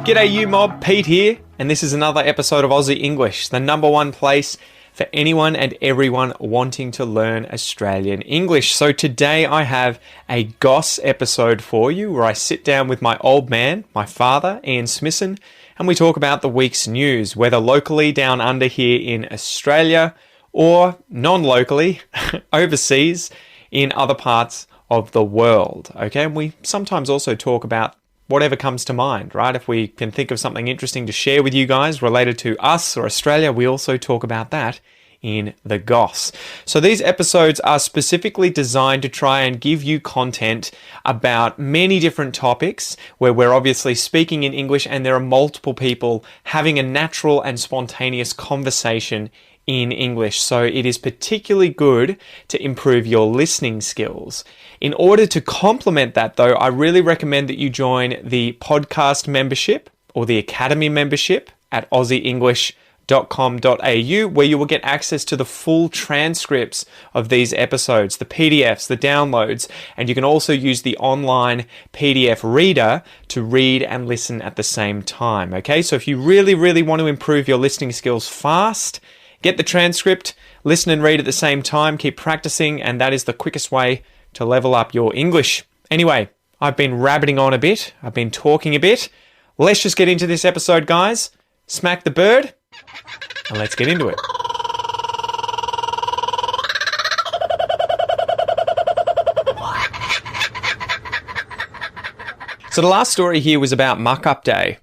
G'day you mob, Pete here, and this is another episode of Aussie English, the number one place for anyone and everyone wanting to learn Australian English. So today I have a Goss episode for you where I sit down with my old man, my father, Ian Smissen, and we talk about the week's news, whether locally down under here in Australia or non-locally overseas in other parts of the world. Okay, and we sometimes also talk about whatever comes to mind, right? If we can think of something interesting to share with you guys related to us or Australia, we also talk about that in the Goss. So these episodes are specifically designed to try and give you content about many different topics where we're obviously speaking in English and there are multiple people having a natural and spontaneous conversation in English. So it is particularly good to improve your listening skills. In order to complement that though, I really recommend that you join the podcast membership or the academy membership at aussieenglish.com.au, where you will get access to the full transcripts of these episodes, the PDFs, the downloads, and you can also use the online PDF reader to read and listen at the same time. Okay, so if you really want to improve your listening skills fast, get the transcript, listen and read at the same time, keep practicing, and that is the quickest way to level up your English. Anyway, I've been rabbiting on a bit. I've been talking a bit. Let's just get into this episode, guys. Smack the bird, and let's get into it. So the last story here was about Muck Up Day.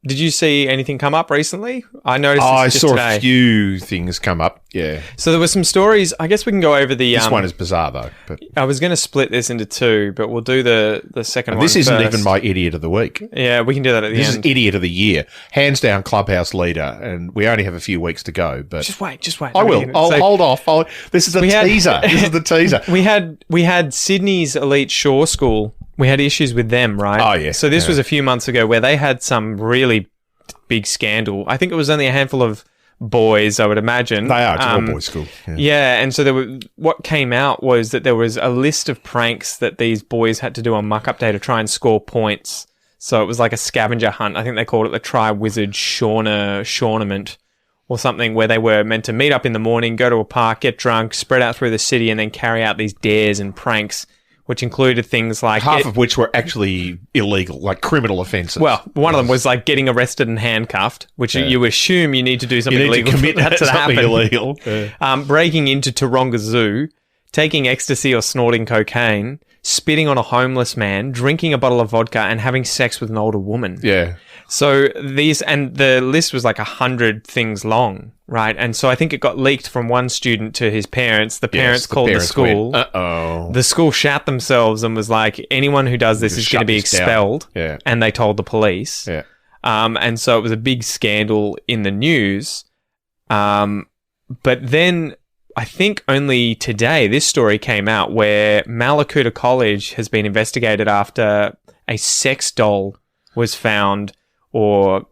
Did you see anything come up recently? I noticed I just saw today. a few things come up, yeah. So there were some stories. I guess we can go over the... This one is bizarre, though. But I was going to split this into two, but we'll do the second one this isn't first. even my Idiot of the Week. Yeah, we can do that at the This end. is Idiot of the Year. Hands down Clubhouse leader, and we only have a few weeks to go. But Just wait. I will. I'll hold off. This is a teaser. This is the teaser. We had Sydney's Elite Shore School. We had issues with them, right? Oh, yeah. So this was a few months ago where they had some really big scandal. I think it was only a handful of boys, I would imagine. They are. It's an all-boys school. Yeah, and so what came out was that there was a list of pranks that these boys had to do on Muck Up Day to try and score points. So it was like a scavenger hunt. I think they called it the Tri-Wizard Shawnament or something, where they were meant to meet up in the morning, go to a park, get drunk, spread out through the city, and then carry out these dares and pranks, which included things like... Half of which were actually illegal, like criminal offences. Well, one of them was like getting arrested and handcuffed, which you assume you need to do something illegal to commit for that to something happen. illegal. Breaking into Taronga Zoo, taking ecstasy or snorting cocaine, spitting on a homeless man, drinking a bottle of vodka, and having sex with an older woman. Yeah. So and the list was like 100 things long, right? And so I think it got leaked from one student to his parents. The parents called the school. Uh-oh. The school shat themselves and was like, anyone who does this is going to be expelled. Yeah. And they told the police. Yeah. And so it was a big scandal in the news. But then I think only today this story came out where Malakuta College has been investigated after a sex doll was found or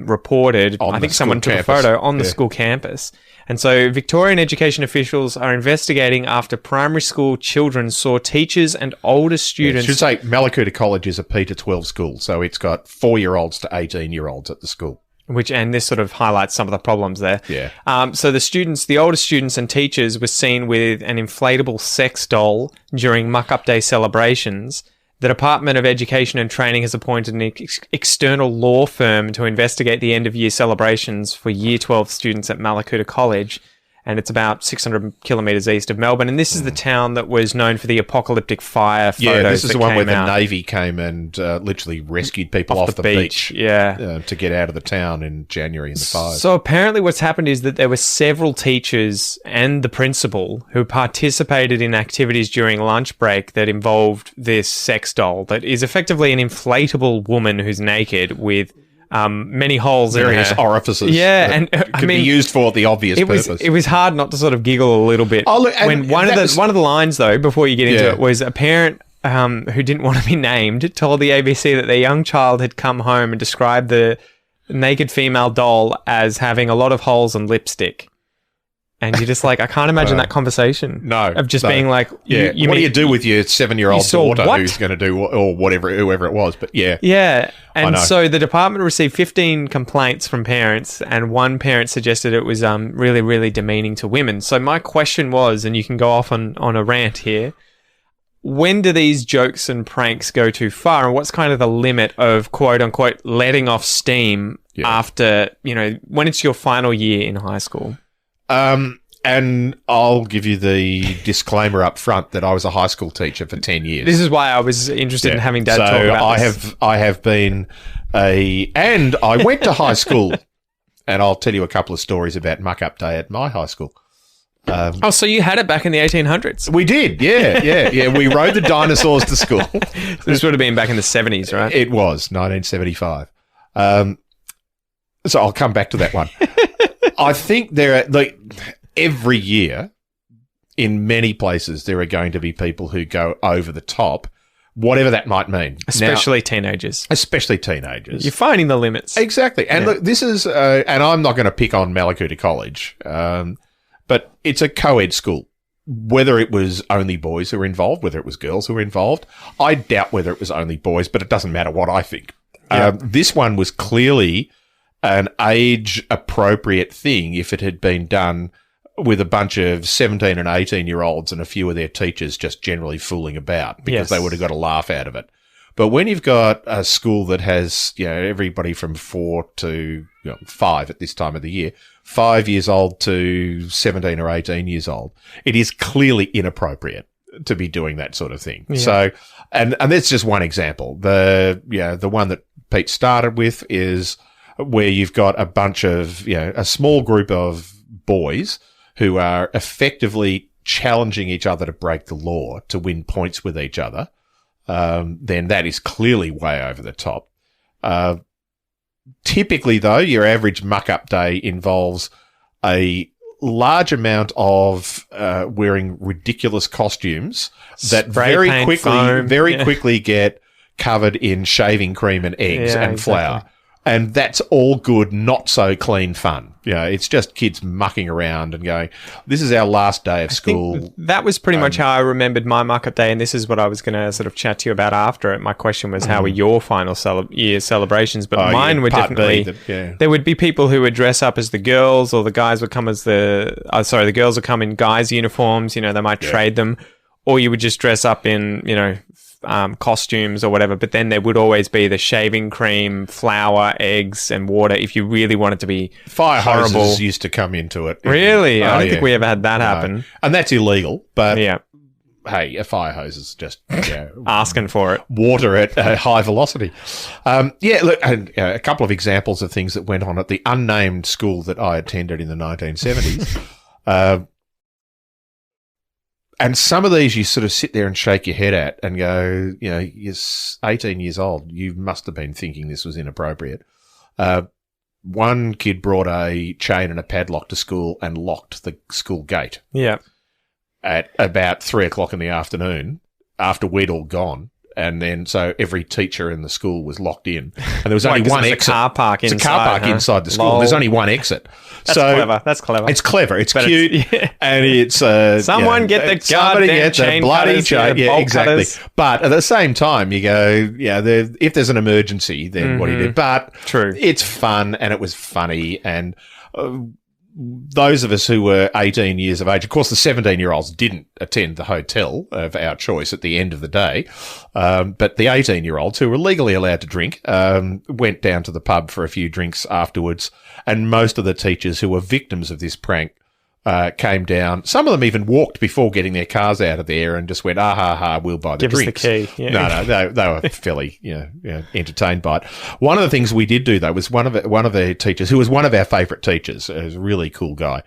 reported. I think someone took a photo on the school campus. And so Victorian education officials are investigating after primary school children saw teachers and older students... should say Malakuta College is a P to 12 school, so it's got 4-year-olds to 18-year-olds at the school. And this sort of highlights some of the problems there. Yeah. So the older students and teachers were seen with an inflatable sex doll during Muck Up Day celebrations. The Department of Education and Training has appointed an external law firm to investigate the end-of-year celebrations for Year 12 students at Malakuta College, and it's about 600 kilometres east of Melbourne. And this is the town that was known for the apocalyptic fire photos. Yeah, this is the one where out. the Navy came and literally rescued people off the beach. Yeah. To get out of the town in January in the fires. So apparently what's happened is that there were several teachers and the principal who participated in activities during lunch break that involved this sex doll that is effectively an inflatable woman who's naked with... many holes various in her. orifices. Yeah, and could be used for the obvious purpose. It was hard not to sort of giggle a little bit. Oh, look, when one of the lines though, before you get into it, was a parent who didn't want to be named told the ABC that their young child had come home and described the naked female doll as having a lot of holes and lipstick. And you're just like, I can't imagine that conversation. No. Of just being like, what do you do with your 7-year-old daughter who's going to do, or whoever it was? But yeah. Yeah. And so the department received 15 complaints from parents, and one parent suggested it was really, really demeaning to women. So my question was, and you can go off on a rant here, when do these jokes and pranks go too far? And what's kind of the limit of, quote unquote, letting off steam after, when it's your final year in high school? And I'll give you the disclaimer up front that I was a high school teacher for 10 years. This is why I was interested in having Dad talk about this. I have been and I went to high school, and I'll tell you a couple of stories about Muck Up Day at my high school. So you had it back in the 1800s? We did, yeah. We rode the dinosaurs to school. This would have been back in the 70s, right? It was, 1975. So I'll come back to that one. I think there are, every year in many places there are going to be people who go over the top, whatever that might mean. Especially teenagers. You're finding the limits. Exactly. And look, this is, and I'm not going to pick on Malakuta College, but it's a co-ed school. Whether it was only boys who were involved, whether it was girls who were involved, I doubt whether it was only boys, but it doesn't matter what I think. This one was clearly an age-appropriate thing if it had been done with a bunch of 17 and 18-year-olds and a few of their teachers just generally fooling about, because they would have got a laugh out of it. But when you've got a school that has, everybody from 4 to 5 at this time of the year, 5 years old to 17 or 18 years old, it is clearly inappropriate to be doing that sort of thing. Yeah. So, and that's just one example. The one that Pete started with is where you've got a bunch of, a small group of boys who are effectively challenging each other to break the law to win points with each other, then that is clearly way over the top. Typically, though, your average muck-up day involves a large amount of wearing ridiculous costumes that very quickly get covered in shaving cream and eggs and flour. And that's all good, not so clean fun. It's just kids mucking around and going, this is our last day of school. That was pretty much how I remembered my Muck-Up Day, and this is what I was going to sort of chat to you about after it. My question was, how were your final year celebrations? But mine were definitely, there would be people who would dress up as the girls, or the guys would come as the girls would come in guys' uniforms, they might trade them, or you would just dress up in, costumes or whatever, but then there would always be the shaving cream, flour, eggs, and water if you really wanted to be fire horrible. Hoses used to come into it. Really? I don't think we ever had that happen. And that's illegal, but hey, a fire hose is just asking for it. Water at a high velocity. Look, and a couple of examples of things that went on at the unnamed school that I attended in the 1970s. And some of these you sort of sit there and shake your head at and go, you're 18 years old. You must have been thinking this was inappropriate. One kid brought a chain and a padlock to school and locked the school gate. Yeah. At about 3:00 in the afternoon after we'd all gone. And then, so every teacher in the school was locked in. And there was only one exit. It's a car park inside. It's a car park inside the school. Lol. There's only one exit. That's clever. It's clever. It's cute. And it's... someone get the goddamn chain bloody chain. Yeah, exactly. Cutters. But at the same time, you go, if there's an emergency, then what do you do? But true. It's fun, and it was funny, and... those of us who were 18 years of age, of course, the 17-year-olds didn't attend the hotel of our choice at the end of the day, but the 18-year-olds who were legally allowed to drink went down to the pub for a few drinks afterwards, and most of the teachers who were victims of this prank came down. Some of them even walked before getting their cars out of there and just went, we'll buy the drinks. Give us the key. Yeah. No, they were fairly, entertained by it. One of the things we did do, though, was one of the teachers, who was one of our favourite teachers, was a really cool guy,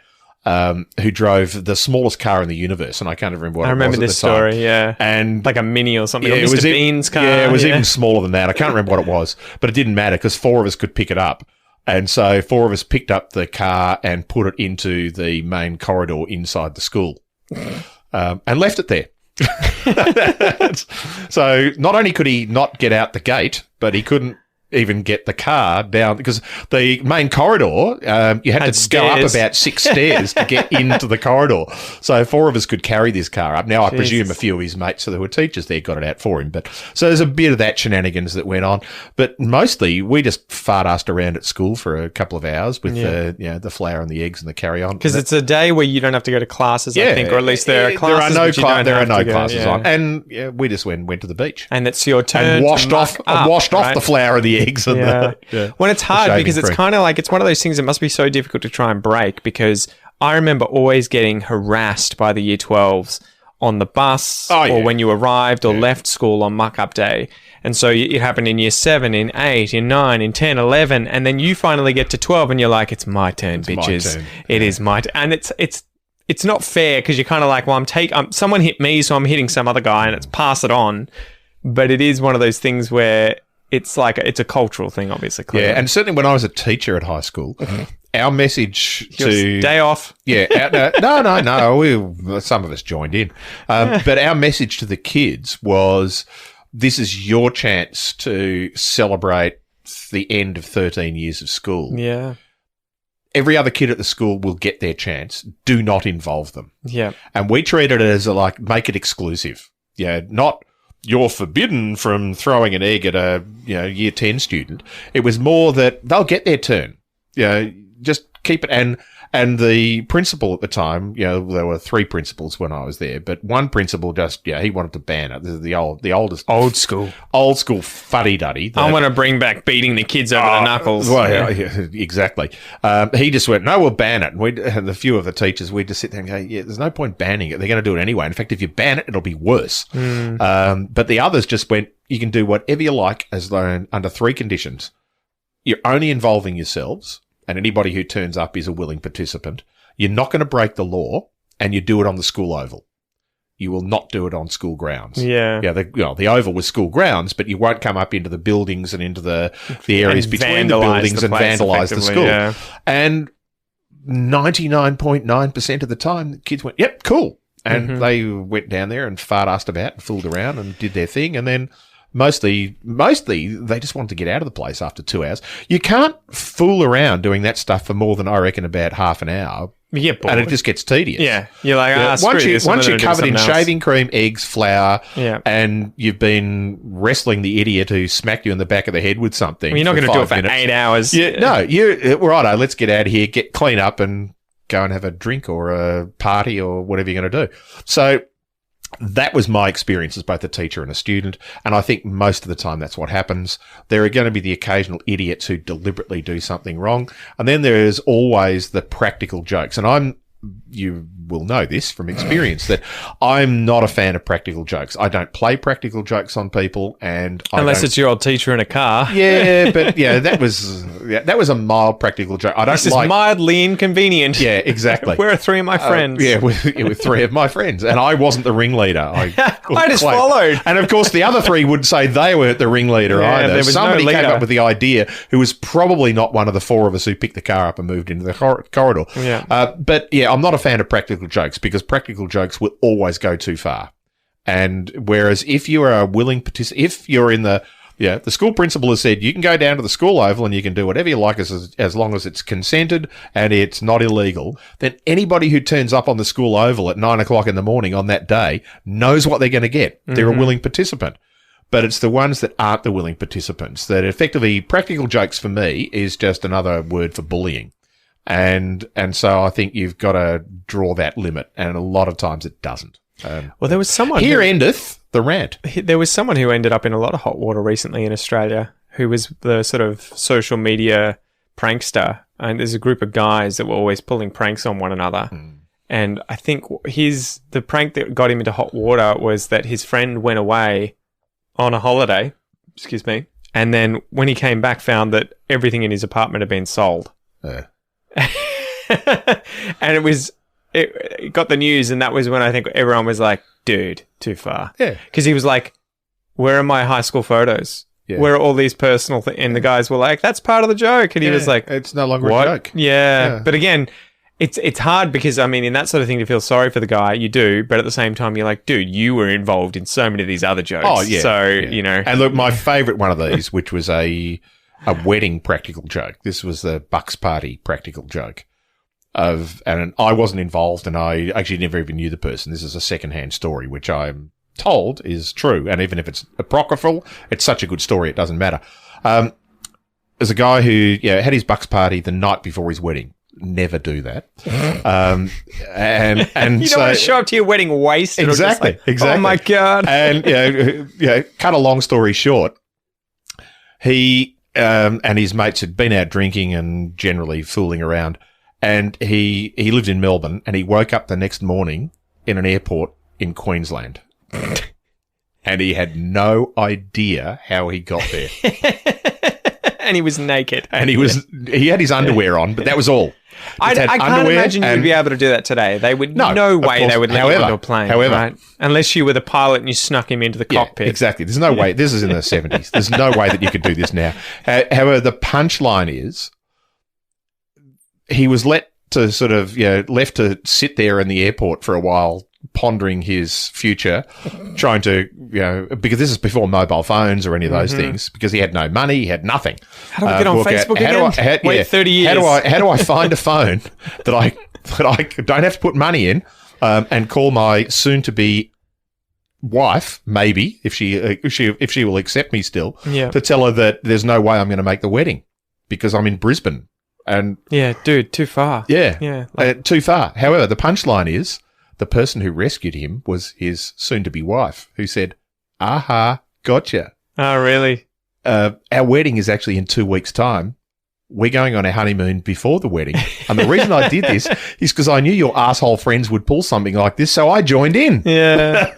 who drove the smallest car in the universe, and I can't remember what it was. I remember this story, and like a Mini or something. Yeah, or Mr. Bean's car. Yeah, it was even smaller than that. I can't remember what it was, but it didn't matter because 4 of us could pick it up. And so 4 of us picked up the car and put it into the main corridor inside the school, and left it there. So not only could he not get out the gate, but he couldn't even get the car down because the main corridor, you had to go up about 6 stairs to get into the corridor. So 4 of us could carry this car up. Now, I presume a few of his mates, so there were teachers there, got it out for him. But so there's a bit of that shenanigans that went on. But mostly we just fart-assed around at school for a couple of hours with the flour and the eggs and the carry-on. Because it's a day where you don't have to go to classes, I think, or at least there are classes. There are no classes on. And we just went to the beach. And it's your turn and washed off the flour and the eggs. And when it's hard because it's kind of like it's one of those things that must be so difficult to try and break because I remember always getting harassed by the year 12s on the bus or when you arrived or left school on Muck Up Day. And so it happened in year 7, in 8, in 9, in 10, 11. And then you finally get to 12 and you're like, it's my turn, bitches. My turn. It is my turn. And it's not fair because you're kind of like, well, someone hit me, so I'm hitting some other guy and it's pass it on. But it is one of those things where it's like it's a cultural thing, obviously. Clearly. Yeah, and certainly when I was a teacher at high school, our message to day off. Yeah, no. Some of us joined in, but our message to the kids was, "This is your chance to celebrate the end of 13 years of school." Yeah. Every other kid at the school will get their chance. Do not involve them. Yeah. And we treated it as make it exclusive. Yeah, not you're forbidden from throwing an egg at a year 10 student. It was more that they'll get their turn. Just keep it. And the principal at the time, there were 3 principals when I was there, but one principal he wanted to ban it. The old school fuddy-duddy. I want to bring back beating the kids over the knuckles. Well, yeah, exactly. He just went, no, we'll ban it. And a few of the teachers, we'd just sit there and go, yeah, there's no point banning it. They're going to do it anyway. In fact, if you ban it, it'll be worse. But the others just went, you can do whatever you like as long under 3 conditions. You're only involving yourselves. And anybody who turns up is a willing participant. You're not going to break the law, and you do it on the school oval. You will not do it on school grounds. Yeah. Yeah, the oval was school grounds, but you won't come up into the buildings and into the areas between the buildings and vandalise the school. Yeah. And 99.9% of the time, the kids went, yep, cool. And they went down there and fart-assed about and fooled around and did their thing, and then Mostly, they just wanted to get out of the place after 2 hours. You can't fool around doing that stuff for more than, I reckon, about half an hour. You get bored. And it just gets tedious. Yeah. You're like, once you're covered in shaving cream, eggs, flour, and you've been wrestling the idiot who smacked you in the back of the head with something. Well, you're not going to do it for 8 hours. Righto, let's get out of here, clean up and go and have a drink or a party or whatever you're going to do. So that was my experience as both a teacher and a student, and I think most of the time that's what happens. There are going to be the occasional idiots who deliberately do something wrong, and then there is always the practical jokes. And you will know this from experience that I'm not a fan of practical jokes. I don't play practical jokes on people, and unless it's your old teacher in a car. Yeah, but that was a mild practical joke. This is mildly inconvenient. Yeah, exactly. Where are 3 of my friends? With 3 of my friends, and I wasn't the ringleader. I just followed. And of course, the other 3 would say they weren't the ringleader either. Somebody came up with the idea who was probably not one of the 4 of us who picked the car up and moved into the corridor. Yeah. But I'm not a fan of practical jokes because practical jokes will always go too far. And whereas if you are a willing participant, if you're in the school principal has said you can go down to the school oval and you can do whatever you like as long as it's consented and it's not illegal, then anybody who turns up on the school oval at 9:00 in the morning on that day knows what they're going to get. They're a willing participant. But it's the ones that aren't the willing participants that effectively practical jokes for me is just another word for bullying. And so I think you've got to draw that limit, and a lot of times it doesn't. Well, there was someone here endeth the rant. There was someone who ended up in a lot of hot water recently in Australia, who was the sort of social media prankster, and there's a group of guys that were always pulling pranks on one another. And I think the prank that got him into hot water was that his friend went away on a holiday, and then when he came back, found that everything in his apartment had been sold. And it got the news, and that was when I think everyone was like, dude, too far. Yeah. Because he was like, where are my high school photos? Yeah. Where are all these personal things? And the guys were like, that's part of the joke. And he was like, it's no longer a joke. Yeah. But again, it's hard because, I mean, in that sort of thing to feel sorry for the guy, you do. But at the same time, you're like, dude, you were involved in so many of these other jokes. Oh, yeah. So, you know. And look, my favourite one of these, which was a a wedding practical joke. This was the Bucks party practical joke and I wasn't involved, and I actually never even knew the person. This is a second-hand story, which I'm told is true. And even if it's apocryphal, it's such a good story, it doesn't matter. There's a guy who had his Bucks party the night before his wedding. Never do that. And you don't want to show up to your wedding wasted. Exactly. Oh my God. And cut a long story short, he and his mates had been out drinking and generally fooling around. And he lived in Melbourne, and he woke up the next morning in an airport in Queensland. And he had no idea how he got there. And he was naked. And he had his underwear on, but that was all. I can't imagine you'd be able to do that today. They would no way they would let you onto a plane, right? Unless you were the pilot and you snuck him into the cockpit. Exactly. There's no way. This is in the 70s. There's no way that you could do this now. However, the punchline is he was left to sit there in the airport for a while, pondering his future, trying to, because this is before mobile phones or any of those things, because he had no money, he had nothing. How do I get on Facebook again? Wait 30 years. How do I find a phone that I don't have to put money in, and call my soon-to-be wife, maybe, if she will accept me still, to tell her that there's no way I'm going to make the wedding because I'm in Brisbane. And dude, too far. Too far. However, the punchline is the person who rescued him was his soon-to-be wife, who said, "Aha, gotcha." Oh, really? Our wedding is actually in 2 weeks' time. We're going on our honeymoon before the wedding. And the reason I did this is because I knew your asshole friends would pull something like this, so I joined in. Yeah.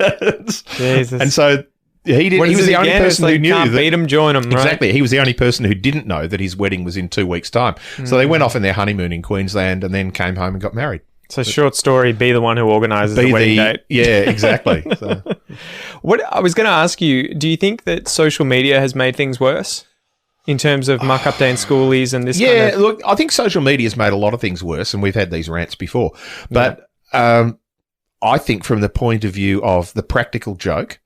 Jesus. And so he did. He was the only person who knew can't that. Beat him, join him. Right? Exactly. He was the only person who didn't know that his wedding was in 2 weeks' time. So they went off on their honeymoon in Queensland and then came home and got married. So, short story: be the one who organises the wedding date. Yeah, exactly. So. What I was going to ask you: do you think that social media has made things worse in terms of Muck Up Day and schoolies and this? Yeah, kind of- look, I think social media has made a lot of things worse, and we've had these rants before. But I think from the point of view of the practical joke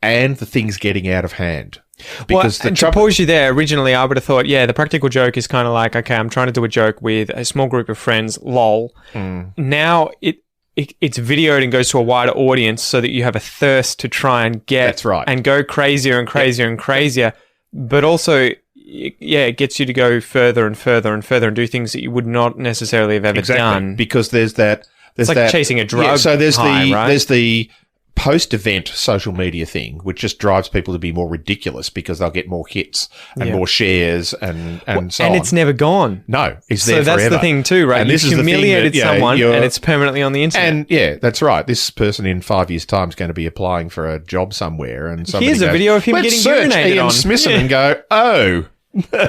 and the things getting out of hand. Because to pause you there, originally I would have thought, the practical joke is kind of like, okay, I'm trying to do a joke with a small group of friends, lol. Now it's videoed and goes to a wider audience so that you have a thirst to try and get That's right. and go crazier and crazier and crazier. But also, it gets you to go further and further and further and do things that you would not necessarily have ever done. Because there's that. It's like chasing a drug. So there's right? There's the post-event social media thing, which just drives people to be more ridiculous because they'll get more hits and more shares and so on. And it's never gone. No, it's there forever. So that's the thing too, right? And You've humiliated someone and it's permanently on the internet. And that's right. This person in 5 years' time is going to be applying for a job somewhere. And here's a video of him getting urinated Ian on. Smissen and go, oh.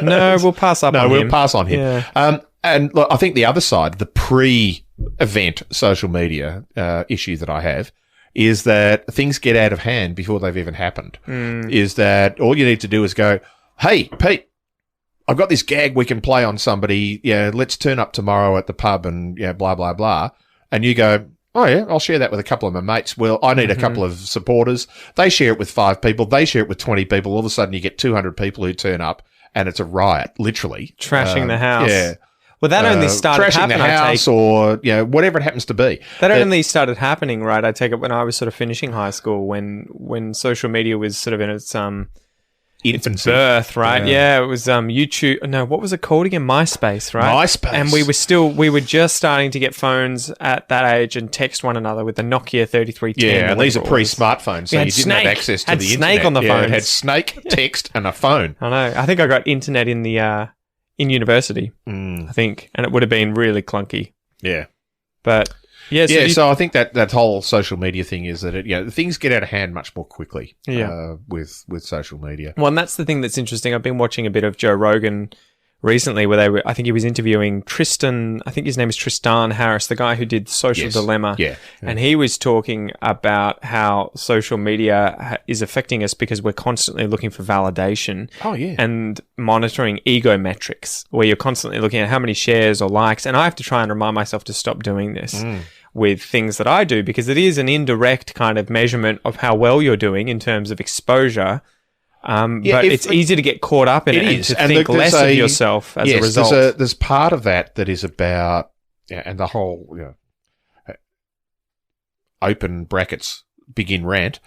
No, we'll pass up on him. No, we'll pass on him. Yeah. And look, I think the other side, the pre-event social media issue that I have, is that things get out of hand before they've even happened. Is that all you need to do is go, hey, Pete, I've got this gag we can play on somebody. Yeah, let's turn up tomorrow at the pub and blah, blah, blah. And you go, oh, yeah, I'll share that with a couple of my mates. Well, I need a couple of supporters. They share it with 5 people. They share it with 20 people. All of a sudden you get 200 people who turn up and it's a riot, literally. Trashing the house. Yeah. Well, that only started happening. Trashing the house or whatever it happens to be. That only started happening, right? I take it when I was sort of finishing high school, when social media was sort of in its infancy, birth, right? Yeah, it was YouTube. No, what was it called again? MySpace, right? MySpace. And we were just starting to get phones at that age and text one another with the Nokia 3310. Yeah, and these are pre-smartphones, so you didn't have access to the internet. Snake on the phone. It had Snake, text, and a phone. I know. I think I got internet in the in university, I think, and it would have been really clunky. Yeah. But so I think that whole social media thing is that things get out of hand much more quickly with social media. Well, and that's the thing that's interesting. I've been watching a bit of Joe Rogan recently where I think he was interviewing Tristan, I think his name is Tristan Harris, the guy who did Social Dilemma. Yeah. And he was talking about how social media is affecting us because we're constantly looking for validation. Oh, yeah. And monitoring ego metrics where you're constantly looking at how many shares or likes. And I have to try and remind myself to stop doing this with things that I do because it is an indirect kind of measurement of how well you're doing in terms of exposure. But it's easy to get caught up in it and to think less of yourself as a result. There's part of that is about, and the whole, open brackets, begin rant.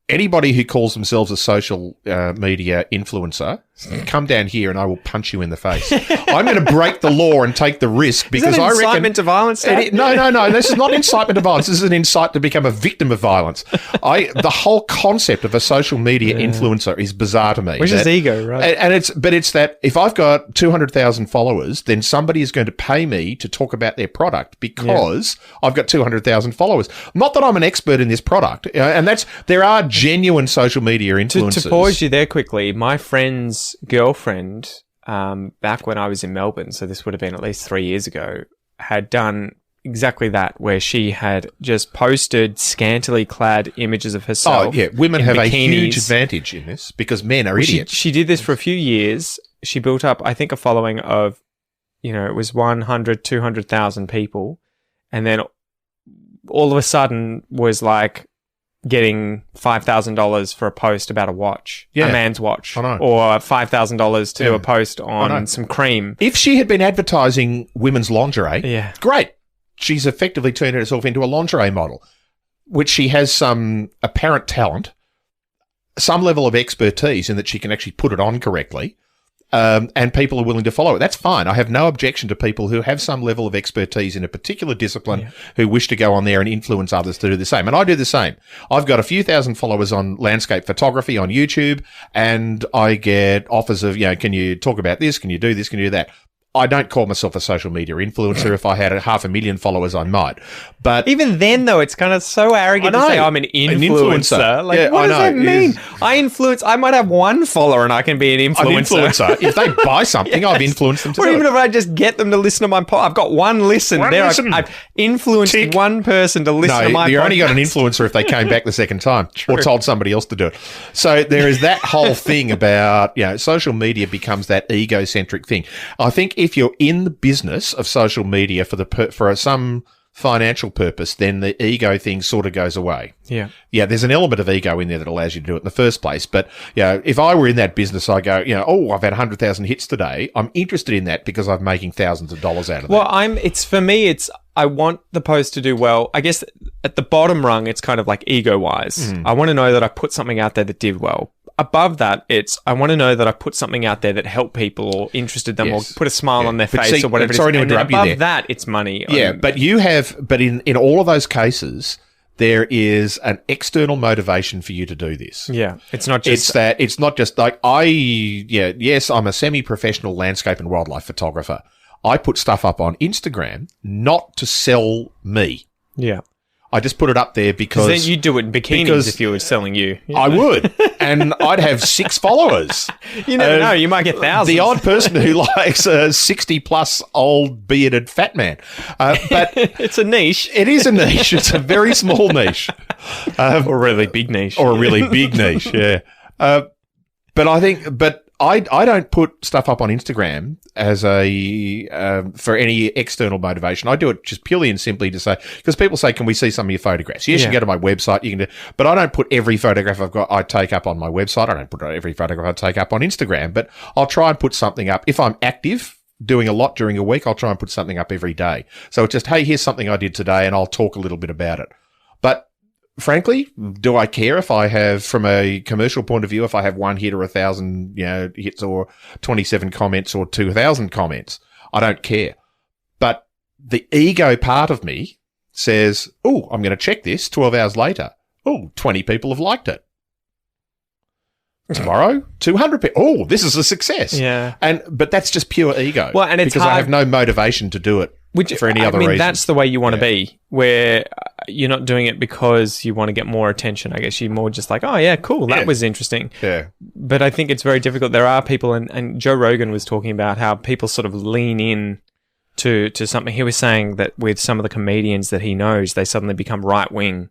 Anybody who calls themselves a social media influencer, come down here and I will punch you in the face. I'm going to break the law and take the risk because I reckon incitement to violence. No. This is not incitement to violence. This is an incite to become a victim of violence. The whole concept of a social media influencer is bizarre to me. Which is ego, right? And it's that if I've got 200,000 followers, then somebody is going to pay me to talk about their product because I've got 200,000 followers. Not that I'm an expert in this product, and there are genuine social media influencers. To pause you there quickly, my friend's girlfriend, back when I was in Melbourne, so this would have been at least 3 years ago, had done exactly that, where she had just posted scantily clad images of herself. Oh, yeah. Women have bikinis. A huge advantage in this because men are idiots. She did this for a few years. She built up, I think, a following of, it was 100, 200,000 people. And then all of a sudden was like getting $5,000 for a post about a watch, a man's watch, or $5,000 to do a post on some cream. If she had been advertising women's lingerie, great. She's effectively turned herself into a lingerie model, which she has some apparent talent, some level of expertise in that she can actually put it on correctly. And people are willing to follow it. That's fine. I have no objection to people who have some level of expertise in a particular discipline who wish to go on there and influence others to do the same. And I do the same. I've got a few thousand followers on landscape photography on YouTube, and I get offers of, can you talk about this? Can you do this? Can you do that? I don't call myself a social media influencer. If I had 500,000 followers, I might. But even then, though, it's kind of so arrogant to say I'm an influencer. Like, what does that mean? I might have one follower and I can be an influencer. If they buy something, I've influenced them to or do even it. if I just get them to listen to my pod. I've got one listen. I've influenced one person to listen to my podcast. You only got an influencer if they came back the second time or told somebody else to do it. So there is that whole thing about, social media becomes that egocentric thing. I think if you're in the business of social media for some financial purpose, then the ego thing sort of goes away. Yeah, there's an element of ego in there that allows you to do it in the first place. But if I were in that business, I go, I've had 100,000 hits today. I'm interested in that because I'm making thousands of dollars out of that. Well, I want the post to do well. I guess at the bottom rung, it's kind of like ego-wise. I want to know that I put something out there that did well. Above that, I want to know that I put something out there that helped people or interested them or put a smile on their face or whatever. Sorry to interrupt you there. Above that, it's money. Yeah, but in all of those cases, there is an external motivation for you to do this. Yeah, it's not just it's not just like yes, I'm a semi-professional landscape and wildlife photographer. I put stuff up on Instagram not to sell me. Yeah. I just put it up there because... then you'd do it in bikinis if you were selling you. I would. And I'd have 6 followers. You never know. You might get thousands. The odd person who likes a 60-plus old bearded fat man. But it's a niche. It is a niche. It's a very small niche. Or a really big niche. Or a really big niche, yeah. But I don't put stuff up on Instagram as for any external motivation. I do it just purely and simply to say, because people say, can we see some of your photographs? Yes, you can go to my website. You can do, but I don't put every photograph I take up on my website. I don't put every photograph I take up on Instagram, but I'll try and put something up. If I'm active, doing a lot during a week, I'll try and put something up every day. So it's just, hey, here's something I did today, and I'll talk a little bit about it. But frankly, do I care if I have, from a commercial point of view, if I have 1 hit or 1,000, hits or 27 comments or 2,000 comments? I don't care. But the ego part of me says, oh, I'm going to check this 12 hours later. Oh, 20 people have liked it. Tomorrow, 200 people. Oh, this is a success. Yeah. But that's just pure ego. Well, and it's because I have no motivation to do it. For any other reason. That's the way you want to be, where you're not doing it because you want to get more attention. I guess you're more just like, oh, yeah, cool, that was interesting. Yeah. But I think it's very difficult. There are people, and Joe Rogan was talking about how people sort of lean in to something. He was saying that with some of the comedians that he knows, they suddenly become right-wing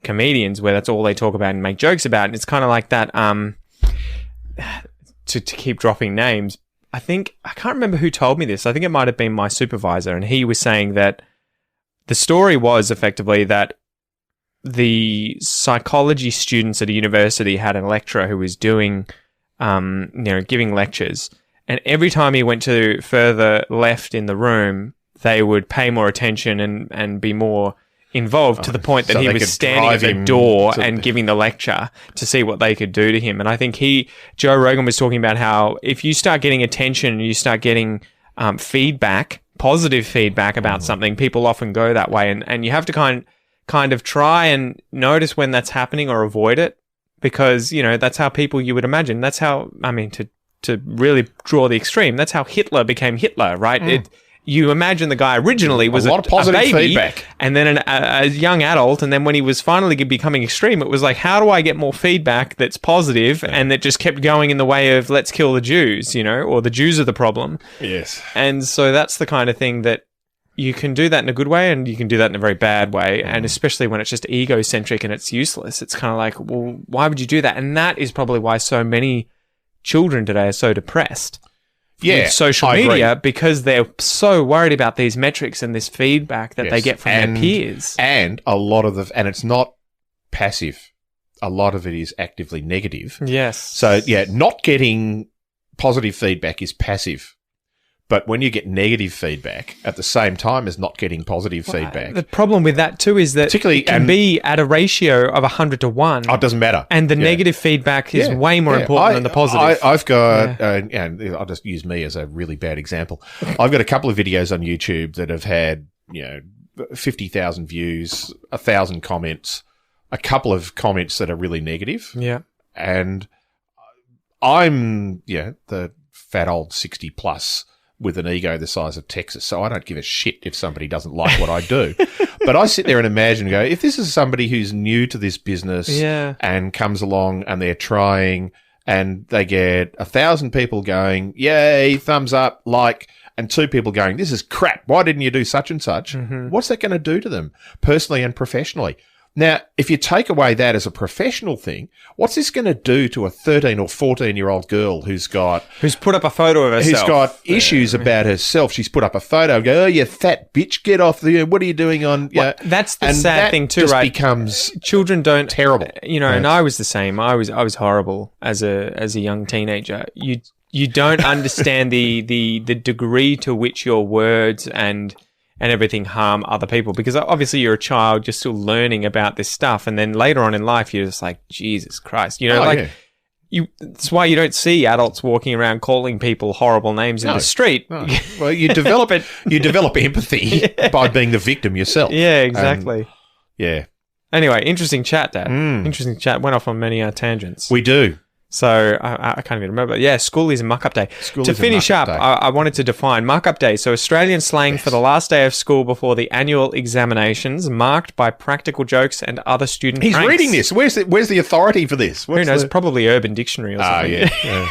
comedians where that's all they talk about and make jokes about. And it's kind of like that, to keep dropping names, I can't remember who told me this. I think it might have been my supervisor. And he was saying that the story was effectively that the psychology students at a university had a lecturer who was doing, giving lectures. And every time he went to further left in the room, they would pay more attention and be more involved to the point that he was standing at the door and giving the lecture to see what they could do to him. And I think Joe Rogan was talking about how if you start getting attention and you start getting feedback, positive feedback about something, people often go that way. And you have to kind of try and notice when that's happening or avoid it, because, that's how people, you would imagine. That's how, to really draw the extreme, that's how Hitler became Hitler, right? You imagine the guy originally was a lot of positive baby, feedback, and then a young adult, and then when he was finally becoming extreme, it was like, how do I get more feedback that's positive, and that just kept going in the way of let's kill the Jews, or the Jews are the problem. Yes. And so that's the kind of thing that you can do that in a good way, and you can do that in a very bad way, and especially when it's just egocentric and it's useless. It's kind of like, well, why would you do that? And that is probably why so many children today are so depressed. With social media, because they're so worried about these metrics and this feedback that they get from their peers. And a lot of and it's not passive. A lot of it is actively negative. Yes. So, not getting positive feedback is passive. But when you get negative feedback at the same time as not getting positive feedback. The problem with that too is that particularly, it can be at a ratio of 100 to 1. Oh, it doesn't matter. And the negative feedback is way more important than the positive. I've got, and I'll just use me as a really bad example. I've got a couple of videos on YouTube that have had, 50,000 views, 1,000 comments, a couple of comments that are really negative. Yeah. And I'm, the fat old 60 plus with an ego the size of Texas, so I don't give a shit if somebody doesn't like what I do. But I sit there and imagine, go, if this is somebody who's new to this business and comes along and they're trying and they get 1,000 people going, yay, thumbs up, like, and 2 people going, this is crap, why didn't you do such and such? What's that going to do to them personally and professionally? Now, if you take away that as a professional thing, what's this going to do to a 13 or 14-year-old girl who's put up a photo of herself? Who's got issues about herself. She's put up a photo and go, oh, you fat bitch, get off the, what are you doing on... Well, that's the sad thing too, right? Becomes children don't... terrible. And I was the same. I was horrible as a young teenager. You don't understand the degree to which your words and everything harm other people, because obviously you're a child, you're still learning about this stuff, and then later on in life you're just like, Jesus Christ, that's why you don't see adults walking around calling people horrible names in the street. No. Well, you develop empathy by being the victim yourself. Yeah, exactly. Anyway, interesting chat, Dad. Interesting chat. Went off on many tangents. We do. So I can't even remember. Yeah, Schoolies and Muck Up Day. To finish up, I wanted to define Muck Up Day. So Australian slang for the last day of school before the annual examinations, marked by practical jokes and other student pranks. He's reading this. Where's the authority for this? Who knows? Probably Urban Dictionary or something. Yeah.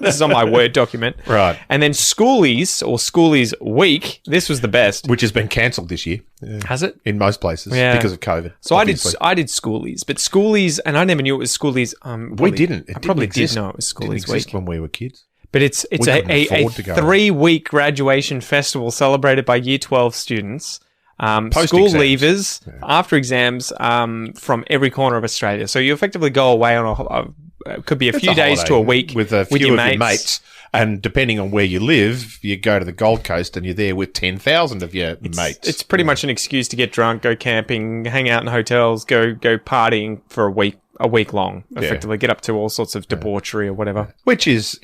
This is on my Word document. Right. And then Schoolies, or Schoolies Week. This was the best. Which has been cancelled this year. Yeah. Has it? In most places because of COVID. So obviously. I did Schoolies, but Schoolies, and I never knew it was Schoolies. We didn't. I probably did know it was Schoolies Week when we were kids. But it's a 3-week graduation festival celebrated by Year 12 students, school leavers, after exams, from every corner of Australia. So you effectively go away on could be a few days to a week with a few of your mates. And depending on where you live, you go to the Gold Coast and you're there with 10,000 of your mates. It's pretty much an excuse to get drunk, go camping, hang out in hotels, go partying for a week long, effectively. Get up to all sorts of debauchery or whatever. Which is,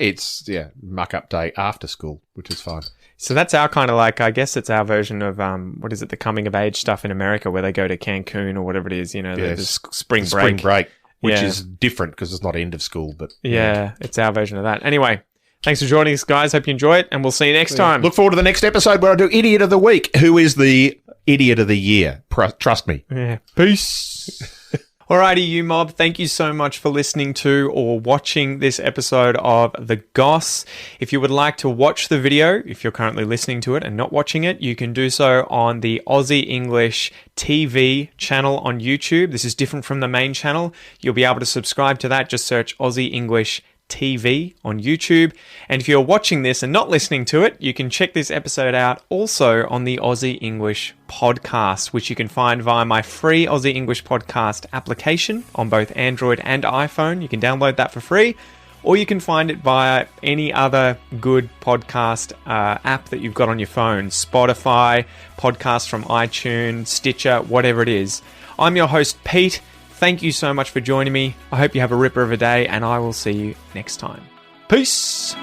Muck Up Day after school, which is fine. So that's our kind of I guess it's our version of, the coming of age stuff in America, where they go to Cancun or whatever it is, the spring break. Spring break, which is different because it's not end of school, but... Yeah, it's our version of that. Anyway... Thanks for joining us, guys. Hope you enjoy it, and we'll see you next time. Look forward to the next episode where I do Idiot of the Week. Who is the Idiot of the Year? Trust me. Yeah. Peace. Alrighty, you mob. Thank you so much for listening to or watching this episode of The Goss. If you would like to watch the video, if you're currently listening to it and not watching it, you can do so on the Aussie English TV channel on YouTube. This is different from the main channel. You'll be able to subscribe to that. Just search Aussie English TV on YouTube. And if you're watching this and not listening to it, you can check this episode out also on the Aussie English podcast, which you can find via my free Aussie English podcast application on both Android and iPhone. You can download that for free, or you can find it via any other good podcast app that you've got on your phone. Spotify, podcasts from iTunes, Stitcher, whatever it is. I'm your host, Pete. Thank you so much for joining me. I hope you have a ripper of a day, and I will see you next time. Peace!